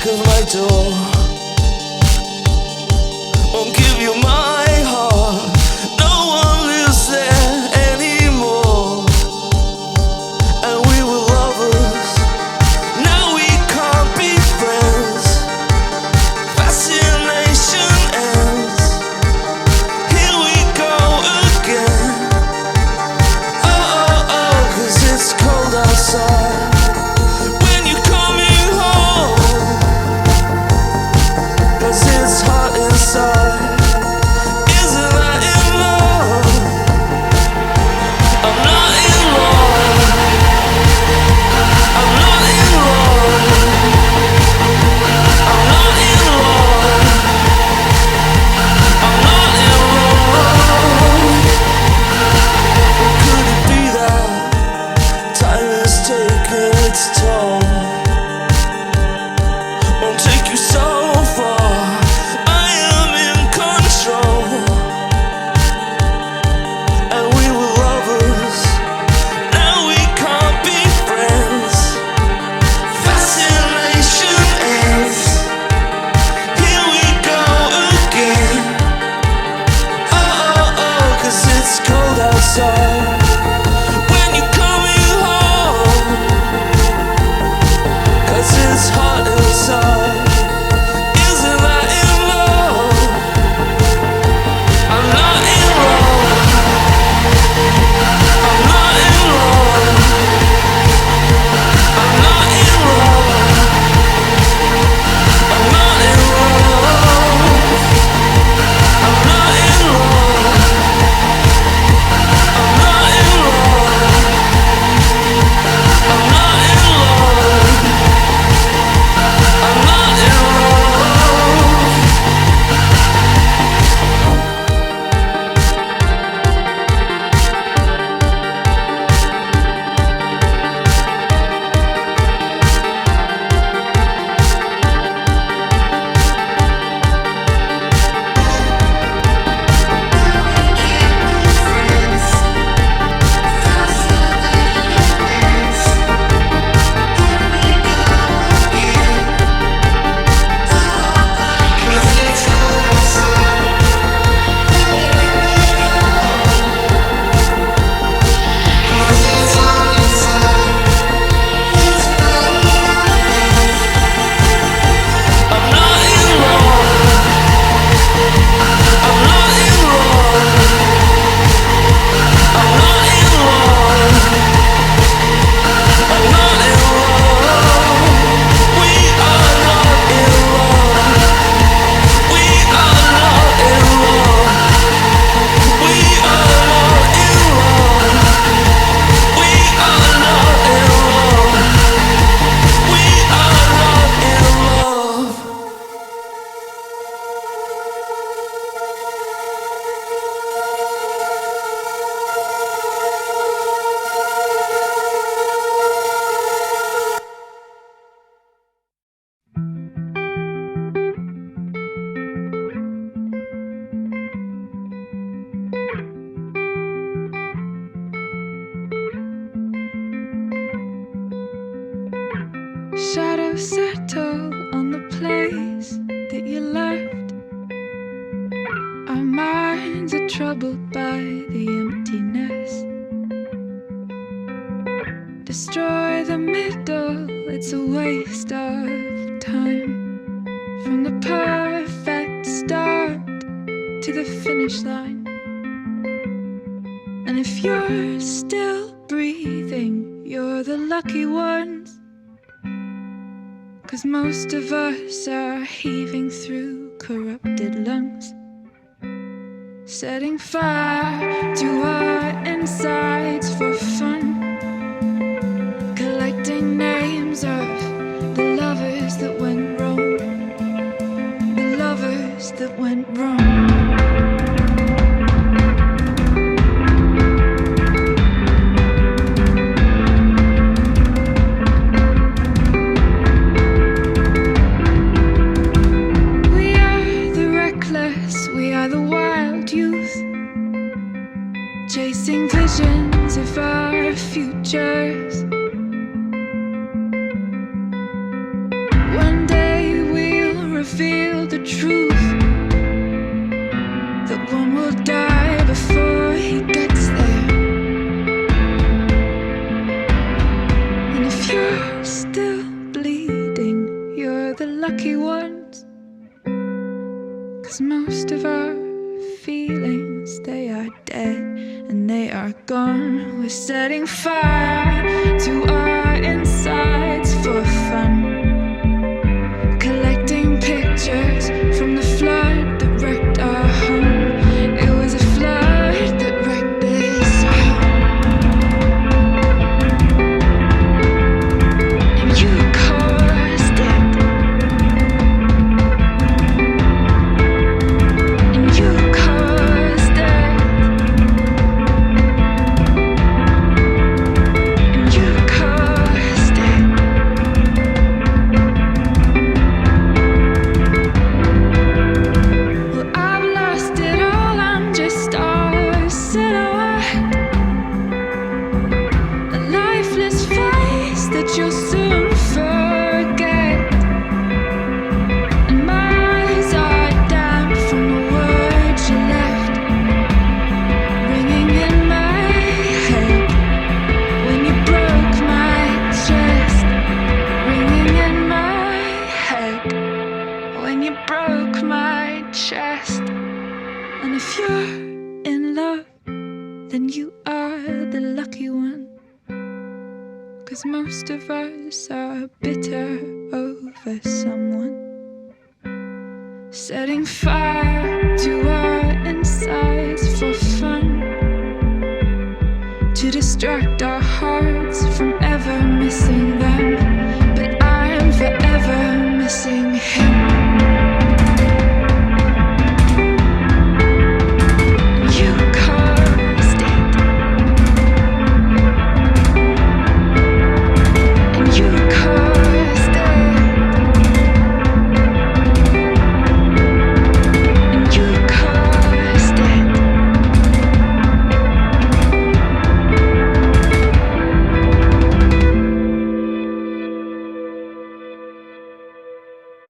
of my door. Won't give you my heart. No one lives there anymore. And we were lovers, now we can't be friends. Fascination ends. Here we go again. Oh, oh, oh, 'cause it's cold outside. When you're coming home, 'cause it's hot inside. Isn't that in love? I'm not in love. I'm not in love. I'm not in love. I'm not in love. Could it be that time has taken its toll? Won't take you so far. I am in control. And we were lovers, now we can't be friends. Fascination ends. Here we go again. Oh, oh, oh, 'cause it's cold outside. When you're coming home, 'cause it's hot inside. Isn't that in love? I'm not in love. I'm not in love. I'm not in love. I'm not in love. I'm not in love. I'm not in love. I'm not in love. I'm not in love. I'm not in love. I'm not in love. I'm not in love. I'm not in love. We are not in love. We are not in love. We are not in love. We are not in love. We are not in love. Shadows settle on the place that you left. Our minds are troubled by the emptiness. Destroy the middle, it's a waste of time. From the perfect start to the finish line. And if you're still breathing, you're the lucky ones. 'Cause most of us are heaving through corrupted lungs, setting fire to our insides for fun, collecting names of the lovers that went wrong, the lovers that went wrong. We are the reckless, we are the wild youth, chasing visions of our futures. One day reveal the truth, that one will die before he gets there. And if you're still bleeding, you're the lucky ones, 'cause most of our feelings, they are dead and they are gone. We're setting fire to our insides for fun, collecting pictures from the flood that wrecked our home. It was a flood that wrecked this home. And you caused it. And you caused it. And you caused it. Well, I've lost it all, I'm just a silhouette, a lifeless face that you'll soon forget. And my eyes are damp from the words you left, ringing in my head when you broke my chest, ringing in my head when you broke my chest. And if you're in love, then you are the lucky one, 'cause most of us are bitter over someone. Setting fire to our insides for fun, to distract our hearts from ever missing them. But I'm forever missing him.